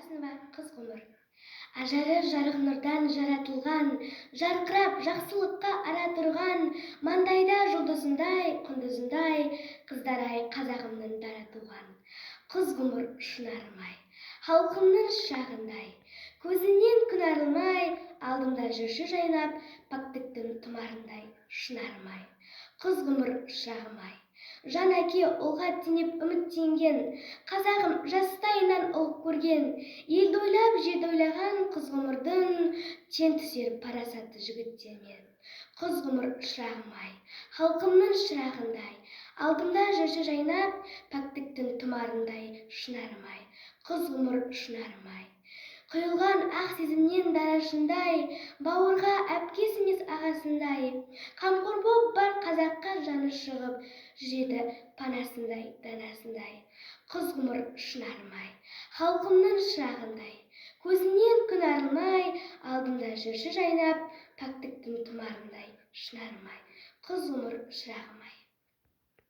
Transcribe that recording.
біласың ба, қыз ғұмыр. Ажары жарық нұрдан жаратылған, жарқырап жақсылыққа ара тұрған, маңдайда жұлдызындай, құндызындай, қыздар-ай, қазағымның дара туған. Қыз ғұмыр шынарым-ай, халқымның шырағындай, көзінен күн арылмай, алдымда жүрші жайнап, пәктіктің тұмарындай, шынарым-ай. Қыз ғұмыр шырағым-ай, жан әке ұлға теңеп үміттенген, қазағым жастайынан ұл көрген, елді ойлап жерді ойлаған қыз ғұмырдың тең түсер парасатты жігіттермен. Қыз ғұмыр шырағым-ай, халқымның шырағындай, алдымда жүрші жайнап, пәктіктің тұмарындай, шынарым-ай. Қыз ғұмыр шынарым-ай, құйылған ақ сезімнен дарашындай, бауырға әпкесі емес ағасындай, қамқор боп бар қазаққа жаны шығып, жүреді панасындай, данасындай. Қыз ғұмыр шынарым-ай, халқымның шырағындай, көзінен күн арылмай, алдымда жүрші жайнап, пәктіктің тұмарындай, шынарым-ай. Қыз ғұмыр шырағым-ай.